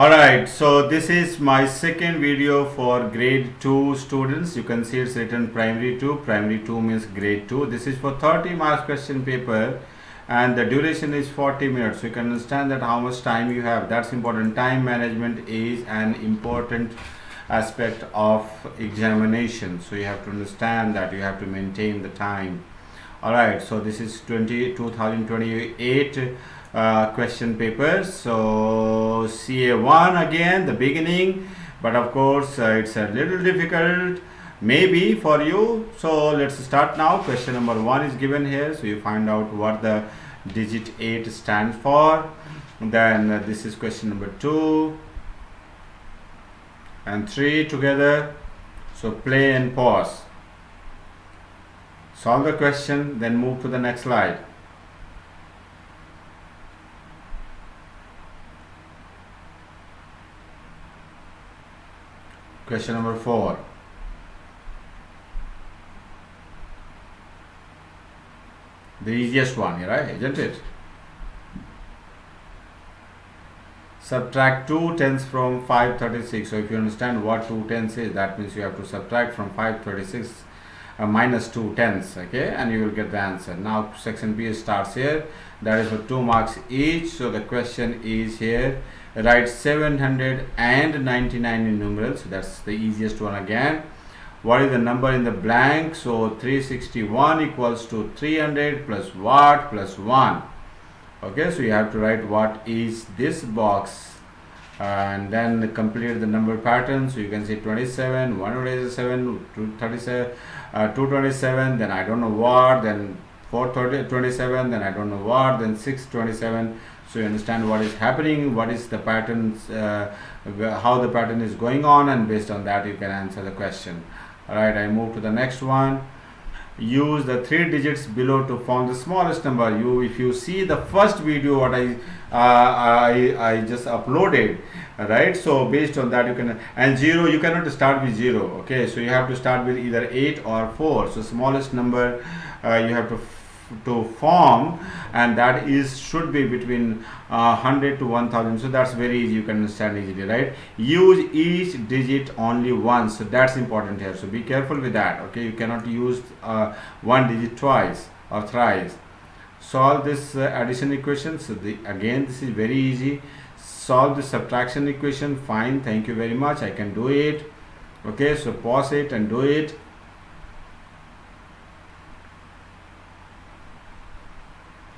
Alright, so this is my second video for grade 2 students. You can see it's written primary 2. Primary 2 means grade 2. This is for 30 marks question paper and the duration is 40 minutes. So you can understand that how much time you have. That's important. Time management is an important aspect of examination. So you have to understand that you have to maintain the time. Alright, so this is 2028 question papers. So CA1 again, the beginning, but of course it's a little difficult maybe for you. So let's start now. Question number 1 is given here, so you find out what the digit 8 stands for. Then this is question number 2 and 3 together. So play and pause, solve the question, then move to the next slide. Question number 4. The easiest one, right? Isn't it? Subtract 2 tenths from 536. So if you understand what 2 tenths is, that means you have to subtract from 536 minus 2 tenths, okay, and you will get the answer. Now section B starts here. That is for 2 marks each. So the question is here, write 799 in numerals. So that's the easiest one again. What is the number in the blank? So 361 equals to 300 plus what plus 1. Okay, so you have to write what is this box and then complete the number pattern. So you can say 27, 187, 237, 227, then I don't know what, then 427, then I don't know what, then 627. So you understand what is happening, what is the patterns, how the pattern is going on, and based on that you can answer the question. Alright, I move to the next one. Use the 3 digits below to form the smallest number. If you see the first video what I just uploaded, right? So based on that you can, and 0 you cannot start with 0, okay? So you have to start with either 8 or 4. So smallest number you have to form, and that should be between 100 to 1000. So that's very easy, you can understand easily, right? Use each digit only once. So that's important here, so be careful with that, okay? You cannot use one digit twice or thrice. Solve this addition equation. So again this is very easy. Solve the subtraction equation. Fine, thank you very much, I can do it. Okay, so pause it and do it.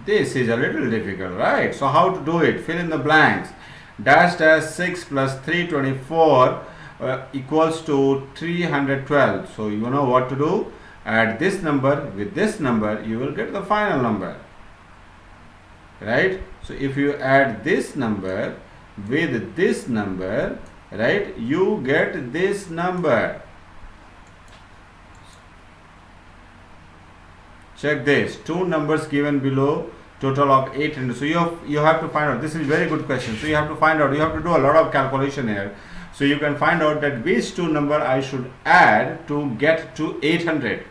This is a little difficult, right? So how to do it? Fill in the blanks. Dash dash 6 plus 324 equals to 312. So you know what to do. Add this number with this number, you will get the final number, right? So if you add this number with this number, right, you get this number. Check this, 2 numbers given below, total of 800. So you have to find out. This is very good question. So you have to find out. You have to do a lot of calculation here. So you can find out that which 2 number I should add to get to 800.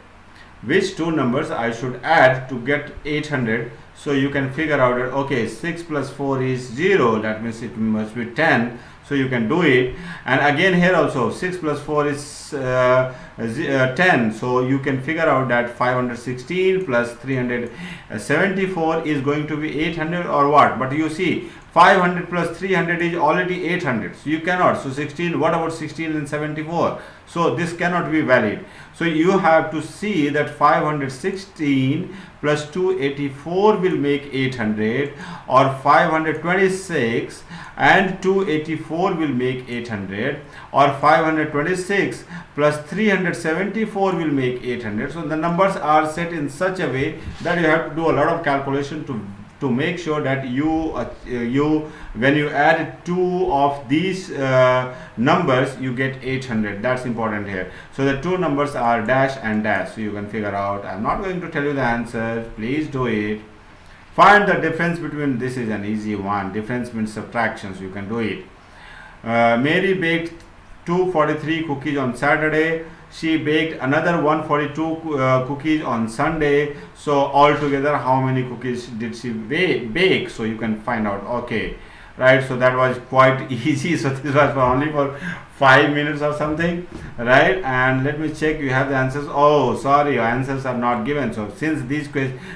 Which 2 numbers I should add to get 800. So you can figure out that, okay, 6 plus 4 is 0. That means it must be 10. So you can do it. And again here also 6 plus 4 is 10. So you can figure out that 516 plus 374 is going to be 800 or what. But you see 500 plus 300 is already 800. So you cannot. So 16, what about 16 and 74? So this cannot be valid. So you have to see that 516 plus 284 will make 800, or 526 and 284 will make 800, or 526 plus 374 will make 800. So the numbers are set in such a way that you have to do a lot of calculation to make sure that you when you add 2 of these numbers you get 800. That's important here. So the 2 numbers are dash and dash. So you can figure out. I'm not going to tell you the answer, please do it. Find the difference between, this is an easy one, difference means subtraction, so you can do it. Mary baked 243 cookies on Saturday. She baked another 142 cookies on Sunday. So altogether how many cookies did she bake? So you can find out. Okay, right? So that was quite easy. So this was for only for 5 minutes or something, right? And let me check, you have the answers. Oh, sorry, your answers are not given. So since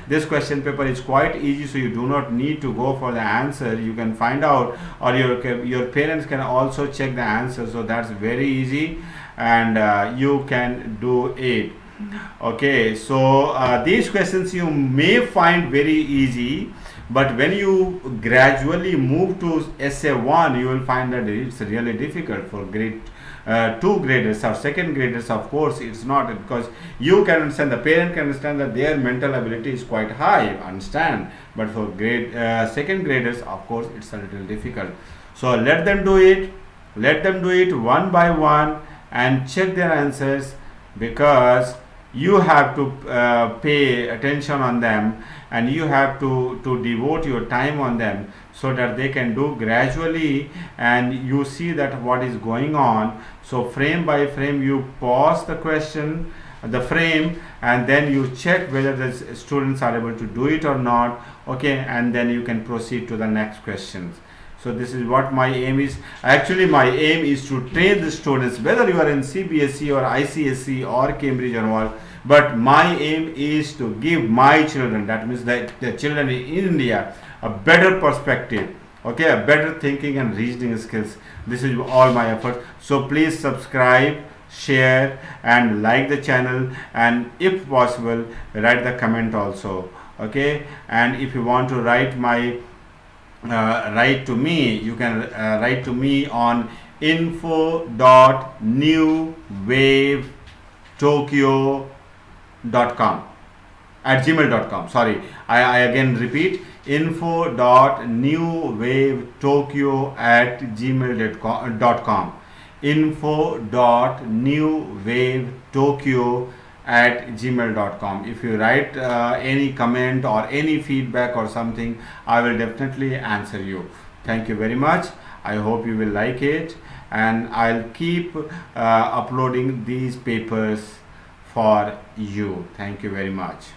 this question paper is quite easy, so you do not need to go for the answer. You can find out, or your parents can also check the answer. So that's very easy, and you can do it. Okay, so these questions you may find very easy, but when you gradually move to essay 1, you will find that it's really difficult for grade 2 graders or second graders. Of course it's not, because you can understand, the parent can understand that their mental ability is quite high, understand, but for grade second graders, of course it's a little difficult. So let them do it, one by one, and check their answers, because you have to pay attention on them, and you have to devote your time on them, so that they can do gradually, and you see that what is going on. So frame by frame you pause the question, the frame, and then you check whether the students are able to do it or not. Okay, and then you can proceed to the next questions. So this is what my aim is. Actually my aim is to train the students, whether you are in CBSE or ICSE or Cambridge or all, but my aim is to give my children, that means the children in India, a better perspective, okay, a better thinking and reasoning skills. This is all my effort. So please subscribe, share and like the channel, and if possible write the comment also, okay. And if you want to write my write to me, you can write to me on info.newwavetokyo.com at gmail.com. Sorry, I again repeat, info.newwavetokyo at gmail.com. info.newwavetokyo at gmail.com. If you write any comment or any feedback or something, I will definitely answer you. Thank you very much. I hope you will like it, and I'll keep uploading these papers for you. Thank you very much.